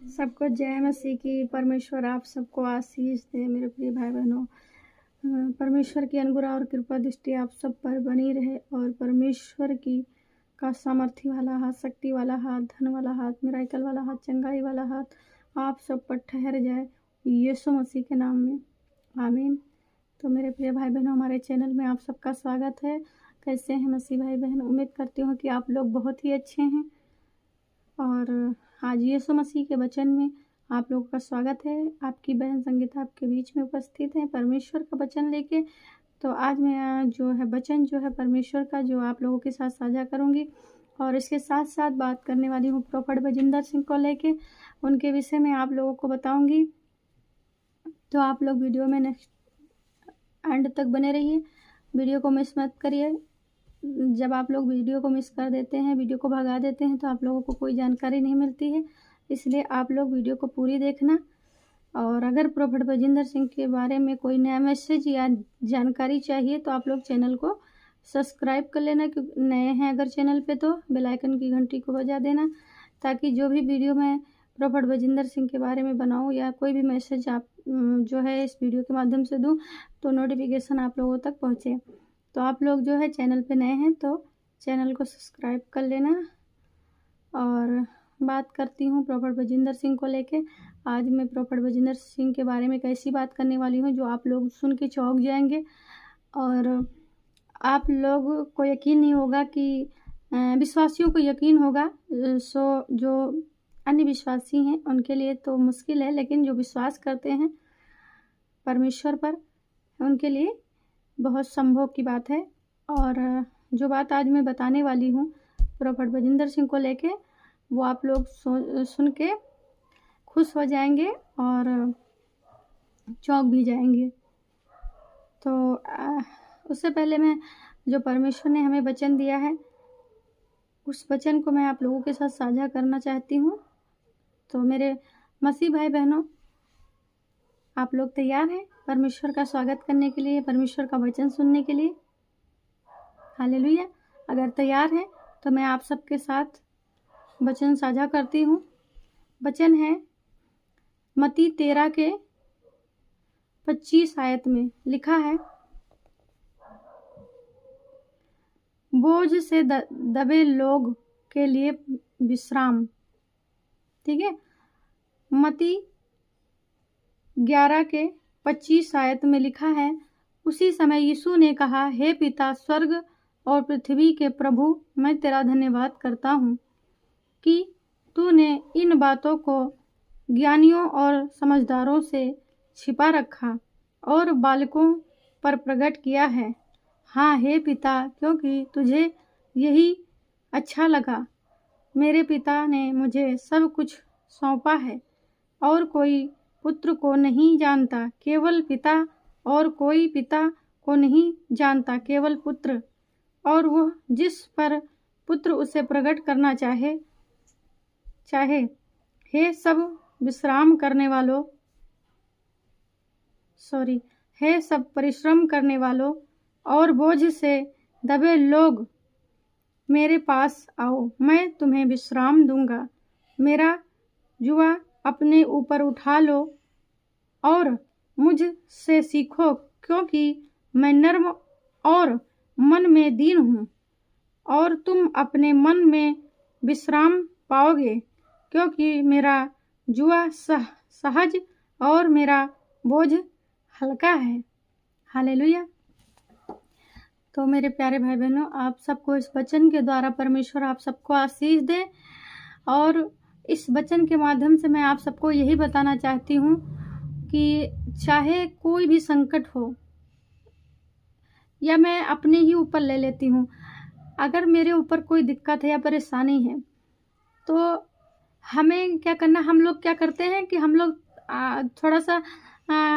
सबको जय मसीह की। परमेश्वर आप सबको आशीष दे मेरे प्रिय भाई बहनों। परमेश्वर की अनुग्रह और कृपा दृष्टि आप सब पर बनी रहे और परमेश्वर की का सामर्थ्य वाला हाथ, शक्ति वाला हाथ, धन वाला हाथ, मिराकल वाला हाथ, चंगाई वाला हाथ आप सब पर ठहर जाए यीशु मसीह के नाम में, आमीन। तो मेरे प्रिय भाई बहनों, हमारे चैनल में आप सबका स्वागत है। कैसे हैं मसीह भाई बहन? उम्मीद करती हूँ कि आप लोग बहुत ही अच्छे हैं। और आज यीशु मसीह के वचन में आप लोगों का स्वागत है। आपकी बहन संगीता आपके बीच में उपस्थित है परमेश्वर का वचन लेके। तो आज मैं जो है वचन जो है परमेश्वर का जो आप लोगों के साथ साझा करूंगी और इसके साथ साथ बात करने वाली हूँ प्रॉफेट बजिंदर सिंह को लेके। उनके विषय में आप लोगों को बताऊंगी। तो आप लोग वीडियो में नेक्स्ट एंड तक बने रहिए, वीडियो को मिस मत करिए। जब आप लोग वीडियो को मिस कर देते हैं, वीडियो को भगा देते हैं, तो आप लोगों को कोई जानकारी नहीं मिलती है। इसलिए आप लोग वीडियो को पूरी देखना। और अगर प्रॉफेट बजिंदर सिंह के बारे में कोई नया मैसेज या जानकारी चाहिए तो आप लोग चैनल को सब्सक्राइब कर लेना। क्योंकि नए हैं अगर चैनल पे तो बेल आइकन की घंटी को बजा देना, ताकि जो भी वीडियो मैं प्रॉफेट बजिंदर सिंह के बारे में बनाऊँ या कोई भी मैसेज आप जो है इस वीडियो के माध्यम से दूँ तो नोटिफिकेशन आप लोगों तक पहुँचे। तो आप लोग जो है चैनल पे नए हैं तो चैनल को सब्सक्राइब कर लेना। और बात करती हूँ प्रॉफेट बजिंदर सिंह को लेके। आज मैं प्रॉफेट बजिंदर सिंह के बारे में एक ऐसी बात करने वाली हूँ जो आप लोग सुन के चौंक जाएंगे और आप लोग को यकीन नहीं होगा कि विश्वासियों को यकीन होगा। सो जो अन्य विश्वासी हैं उनके लिए तो मुश्किल है, लेकिन जो विश्वास करते हैं परमेश्वर पर उनके लिए बहुत संभव की बात है। और जो बात आज मैं बताने वाली हूँ प्रॉफेट बजिंदर सिंह को लेके, वो आप लोग सुन के खुश हो जाएंगे और चौंक भी जाएंगे। तो उससे पहले मैं जो परमेश्वर ने हमें वचन दिया है उस वचन को मैं आप लोगों के साथ साझा करना चाहती हूँ। तो मेरे मसीह भाई बहनों, आप लोग तैयार हैं परमेश्वर का स्वागत करने के लिए, परमेश्वर का वचन सुनने के लिए? हालेलुया। अगर तैयार हैं तो मैं आप सबके साथ वचन साझा करती हूँ। वचन है मत्ती 13 के 25 आयत में लिखा है, बोझ से दबे लोग के लिए विश्राम। ठीक है, मत्ती 11 के 25 आयत में लिखा है, उसी समय यीशु ने कहा, हे पिता, स्वर्ग और पृथ्वी के प्रभु, मैं तेरा धन्यवाद करता हूँ कि तूने इन बातों को ज्ञानियों और समझदारों से छिपा रखा और बालकों पर प्रकट किया है। हाँ हे पिता, क्योंकि तुझे यही अच्छा लगा। मेरे पिता ने मुझे सब कुछ सौंपा है और कोई पुत्र को नहीं जानता केवल पिता, और कोई पिता को नहीं जानता केवल पुत्र, और वह जिस पर पुत्र उसे प्रकट करना चाहे। हे सब परिश्रम करने वालों और बोझ से दबे लोग, मेरे पास आओ, मैं तुम्हें विश्राम दूंगा। मेरा जुआ अपने ऊपर उठा लो और मुझसे सीखो, क्योंकि मैं नर्म और मन में दीन हूँ, और तुम अपने मन में विश्राम पाओगे, क्योंकि मेरा जुआ सहज और मेरा बोझ हल्का है। हालेलुया। तो मेरे प्यारे भाई बहनों, आप सबको इस वचन के द्वारा परमेश्वर आप सबको आशीष दे। और इस वचन के माध्यम से मैं आप सबको यही बताना चाहती हूँ कि चाहे कोई भी संकट हो, या मैं अपने ही ऊपर ले लेती हूँ, अगर मेरे ऊपर कोई दिक्कत है या परेशानी है तो हमें क्या करना, हम लोग क्या करते हैं कि हम लोग थोड़ा सा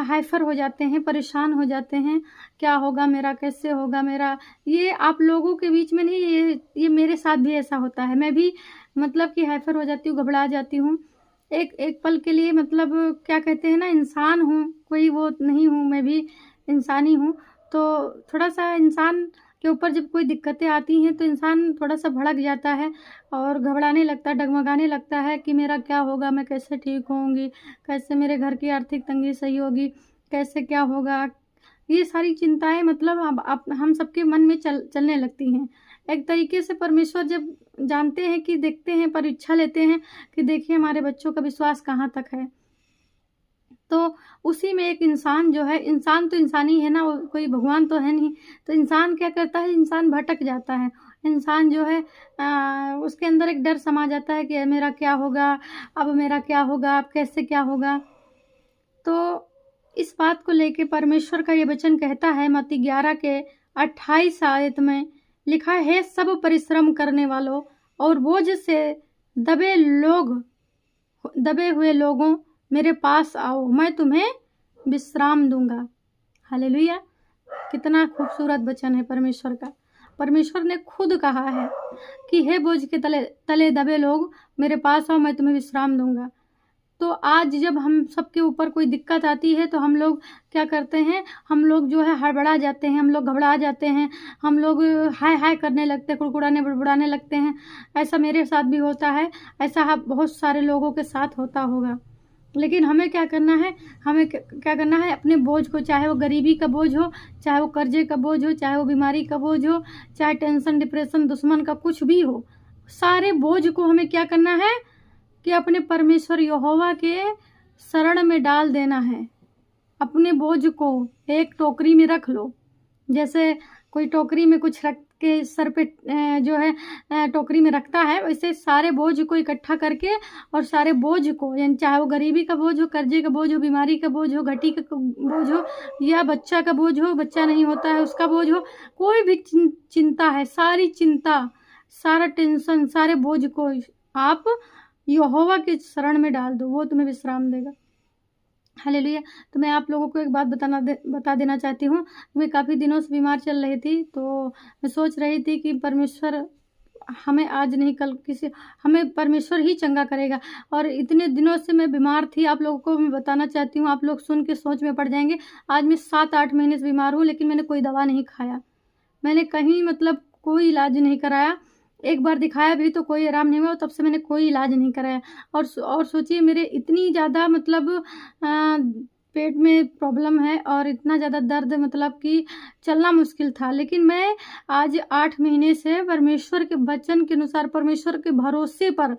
हाइफर हो जाते हैं, परेशान हो जाते हैं। क्या होगा मेरा, कैसे होगा मेरा? ये आप लोगों के बीच में नहीं, ये मेरे साथ भी ऐसा होता है। मैं भी मतलब कि हाइफर हो जाती हूँ, घबरा जाती हूँ एक पल के लिए। मतलब क्या कहते हैं ना, इंसान हूँ, कोई वो नहीं हूँ, मैं भी इंसानी हूँ। तो थोड़ा सा इंसान के ऊपर जब कोई दिक्कतें आती हैं तो इंसान थोड़ा सा भड़क जाता है और घबराने लगता है, डगमगाने लगता है कि मेरा क्या होगा, मैं कैसे ठीक होऊंगी, कैसे मेरे घर की आर्थिक तंगी सही होगी, कैसे क्या होगा। ये सारी चिंताएं मतलब अब हम सबके मन में चलने लगती हैं। एक तरीके से परमेश्वर जब जानते हैं कि देखते हैं, परीक्षा लेते हैं कि देखिए हमारे बच्चों का विश्वास कहाँ तक है, तो उसी में एक इंसान जो है, इंसान तो इंसान ही है ना, वो कोई भगवान तो है नहीं। तो इंसान क्या करता है, इंसान भटक जाता है। इंसान जो है उसके अंदर एक डर समा जाता है कि मेरा क्या होगा, अब मेरा क्या होगा, अब कैसे क्या होगा। तो इस बात को लेके परमेश्वर का ये वचन कहता है मत्ती 11 के 28 आयत में लिखा है, सब परिश्रम करने वालों और बोझ से दबे हुए लोगों मेरे पास आओ, मैं तुम्हें विश्राम दूंगा। हालेलुया। कितना खूबसूरत वचन है परमेश्वर का। परमेश्वर ने खुद कहा है कि हे बोझ के तले दबे लोग मेरे पास आओ, मैं तुम्हें विश्राम दूंगा। तो आज जब हम सबके ऊपर कोई दिक्कत आती है तो हम लोग क्या करते हैं, हम लोग जो है हड़बड़ा जाते हैं, हम लोग घबरा जाते हैं, हम लोग हाय हाय करने लगते हैं, कुड़कुड़ाने बड़बड़ाने लगते हैं। ऐसा मेरे साथ भी होता है, ऐसा बहुत सारे लोगों के साथ होता होगा। लेकिन हमें क्या करना है, हमें क्या करना है, अपने बोझ को, चाहे वो गरीबी का बोझ हो, चाहे वो कर्जे का बोझ हो, चाहे वो बीमारी का बोझ हो, चाहे टेंशन डिप्रेशन दुश्मन का कुछ भी हो, सारे बोझ को हमें क्या करना है कि अपने परमेश्वर यहोवा के शरण में डाल देना है। अपने बोझ को एक टोकरी में रख लो, जैसे कोई टोकरी में कुछ रख के सर पे जो है टोकरी में रखता है, वैसे सारे बोझ को इकट्ठा करके और सारे बोझ को, यानी चाहे वो गरीबी का बोझ हो, कर्जे का बोझ हो, बीमारी का बोझ हो, घटी का बोझ हो, या बच्चा का बोझ हो, बच्चा नहीं होता है उसका बोझ हो, कोई भी चिंता है, सारी चिंता, सारा टेंशन, सारे बोझ को आप यहोवा के शरण में डाल दो, वो तुम्हें विश्राम देगा। हालेलुया। तो मैं आप लोगों को एक बात बता देना चाहती हूँ। मैं काफ़ी दिनों से बीमार चल रही थी, तो मैं सोच रही थी कि परमेश्वर हमें आज नहीं कल हमें परमेश्वर ही चंगा करेगा। और इतने दिनों से मैं बीमार थी, आप लोगों को मैं बताना चाहती हूँ, आप लोग सुन के सोच में पड़ जाएंगे। आज मैं 7-8 महीने से बीमार हूँ, लेकिन मैंने कोई दवा नहीं खाया, मैंने कहीं मतलब कोई इलाज नहीं कराया। एक बार दिखाया भी तो कोई आराम नहीं हुआ, तब से मैंने कोई इलाज नहीं कराया। और सोचिए मेरे इतनी ज़्यादा मतलब पेट में प्रॉब्लम है और इतना ज़्यादा दर्द, मतलब कि चलना मुश्किल था। लेकिन मैं आज 8 महीने से परमेश्वर के वचन के अनुसार, परमेश्वर के भरोसे पर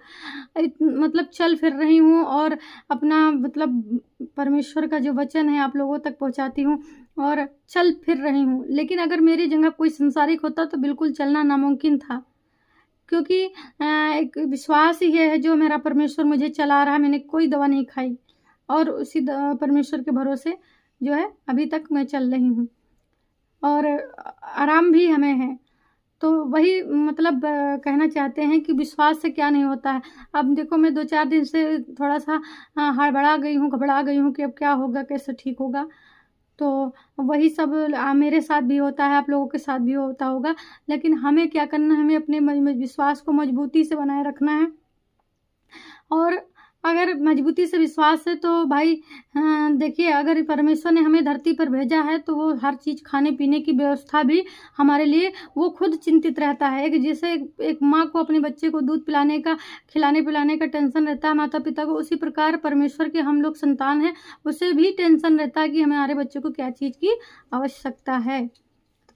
मतलब चल फिर रही हूँ और अपना मतलब परमेश्वर का जो वचन है आप लोगों तक पहुँचाती हूँ और चल फिर रही हूँ। लेकिन अगर मेरी जगह कोई संसारिक होता तो बिल्कुल चलना नामुमकिन था, क्योंकि एक विश्वास ही है जो मेरा परमेश्वर मुझे चला रहा है। मैंने कोई दवा नहीं खाई और उसी परमेश्वर के भरोसे जो है अभी तक मैं चल रही हूँ और आराम भी हमें है। तो वही मतलब कहना चाहते हैं कि विश्वास से क्या नहीं होता है। अब देखो मैं 2-4 दिन से थोड़ा सा हड़बड़ा गई हूँ, घबरा गई हूँ कि अब क्या होगा, कैसे ठीक होगा। तो वही सब मेरे साथ भी होता है, आप लोगों के साथ भी होता होगा। लेकिन हमें क्या करना है, हमें अपने विश्वास को मजबूती से बनाए रखना है। और अगर मजबूती से विश्वास है तो भाई देखिए, अगर परमेश्वर ने हमें धरती पर भेजा है तो वो हर चीज़, खाने पीने की व्यवस्था भी हमारे लिए वो खुद चिंतित रहता है। एक जैसे एक माँ को अपने बच्चे को दूध पिलाने का, खिलाने पिलाने का टेंशन रहता है माता पिता को, उसी प्रकार परमेश्वर के हम लोग संतान हैं, उसे भी टेंशन रहता है कि हमारे बच्चों को क्या चीज़ की आवश्यकता है।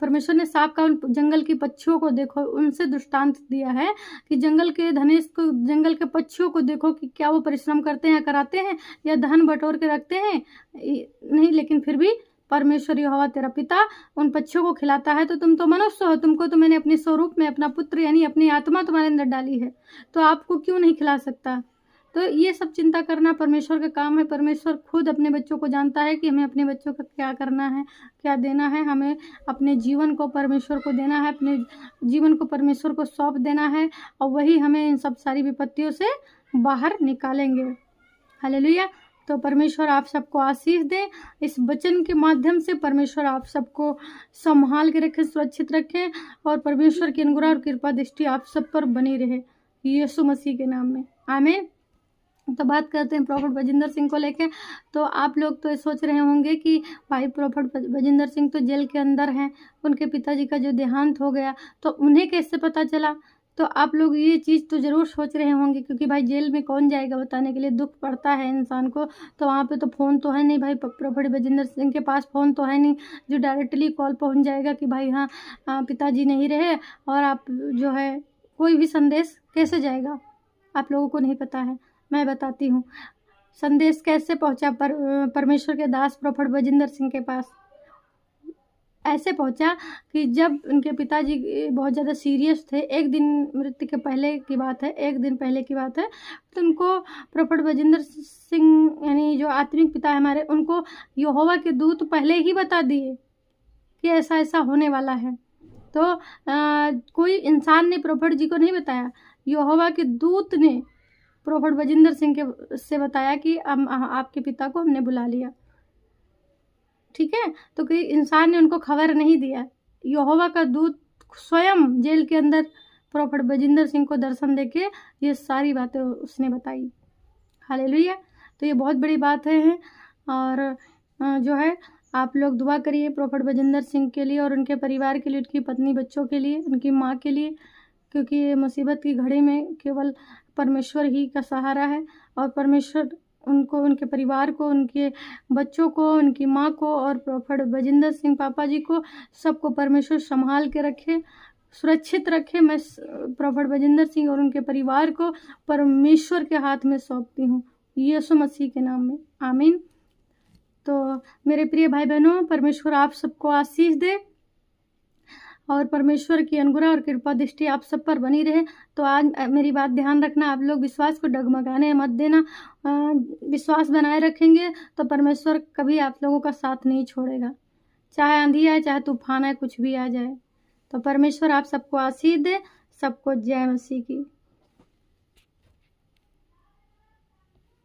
परमेश्वर ने सांप का उन जंगल की पक्षियों को देखो, उनसे दृष्टांत दिया है कि जंगल के धनेश को, जंगल के पक्षियों को देखो कि क्या वो परिश्रम करते हैं, कराते हैं या धन बटोर के रखते हैं, नहीं, लेकिन फिर भी परमेश्वर यहोवा तेरा पिता उन पक्षियों को खिलाता है। तो तुम तो मनुष्य हो, तुमको तो मैंने अपने स्वरूप में अपना पुत्र यानी अपनी आत्मा तुम्हारे अंदर डाली है, तो आपको क्यों नहीं खिला सकता। तो ये सब चिंता करना परमेश्वर का काम है। परमेश्वर खुद अपने बच्चों को जानता है कि हमें अपने बच्चों का क्या करना है, क्या देना है। हमें अपने जीवन को परमेश्वर को देना है, अपने जीवन को परमेश्वर को सौंप देना है, और वही हमें इन सब सारी विपत्तियों से बाहर निकालेंगे। हालेलुया। तो परमेश्वर आप सबको आशीष दे। इस वचन के माध्यम से परमेश्वर आप सबको संभाल के रखे, सुरक्षित रखें, और परमेश्वर की अनुग्रह और कृपा दृष्टि आप सब पर बनी रहे, यीशु मसीह के नाम में, आमीन। तो बात करते हैं प्रॉफिट बजिंदर सिंह को लेके। तो आप लोग तो ये सोच रहे होंगे कि भाई प्रॉफिट बजिंदर सिंह तो जेल के अंदर हैं, उनके पिताजी का जो देहांत हो गया तो उन्हें कैसे पता चला। तो आप लोग ये चीज़ तो ज़रूर सोच रहे होंगे, क्योंकि भाई जेल में कौन जाएगा बताने के लिए, दुख पड़ता है इंसान को। तो वहाँ पे तो फ़ोन तो है नहीं भाई, प्रॉफिट बजिंदर सिंह के पास फ़ोन तो है नहीं जो डायरेक्टली कॉल पहुँच जाएगा कि भाई हाँ पिताजी नहीं रहे, और आप जो है कोई भी संदेश कैसे जाएगा आप लोगों को नहीं पता है। मैं बताती हूँ संदेश कैसे पहुंचा परमेश्वर के दास प्रॉफिट बजिंदर सिंह के पास। ऐसे पहुंचा कि जब उनके पिताजी बहुत ज़्यादा सीरियस थे, एक दिन मृत्यु के पहले की बात है, एक दिन पहले की बात है, तो उनको प्रॉफिट बजिंदर सिंह यानी जो आत्मिक पिता है हमारे, उनको यहोवा के दूत पहले ही बता दिए कि ऐसा ऐसा होने वाला है। तो कोई इंसान ने प्रॉफिट जी को नहीं बताया, यहोवा के दूत ने प्रॉफिट बजिंदर सिंह के से बताया कि आपके पिता को हमने बुला लिया। ठीक है, तो कोई इंसान ने उनको खबर नहीं दिया, यहोवा का दूत स्वयं जेल के अंदर प्रॉफिट बजिंदर सिंह को दर्शन देके ये सारी बातें उसने बताई। हालेलुया। तो ये बहुत बड़ी बात है। और जो है आप लोग दुआ करिए प्रॉफिट बजिंदर सिंह के लिए और उनके परिवार के लिए, उनकी पत्नी बच्चों के लिए, उनकी माँ के लिए, क्योंकि मुसीबत की घड़ी में केवल परमेश्वर ही का सहारा है। और परमेश्वर उनको, उनके परिवार को, उनके बच्चों को, उनकी माँ को और प्रॉफिट बजिंदर सिंह पापा जी को, सबको परमेश्वर संभाल के रखे, सुरक्षित रखे। मैं प्रॉफिट बजिंदर सिंह और उनके परिवार को परमेश्वर के हाथ में सौंपती हूँ यीशु मसीह के नाम में, आमीन। तो मेरे प्रिय भाई बहनों, परमेश्वर आप सबको आशीष दे और परमेश्वर की अनुग्रह और कृपा दृष्टि आप सब पर बनी रहे। तो आज मेरी बात ध्यान रखना, आप लोग विश्वास को डगमगाने मत देना। विश्वास बनाए रखेंगे तो परमेश्वर कभी आप लोगों का साथ नहीं छोड़ेगा, चाहे आंधी आए, चाहे तूफान आए, कुछ भी आ जाए। तो परमेश्वर आप सबको आशीष दे। सबको जय मसीह की।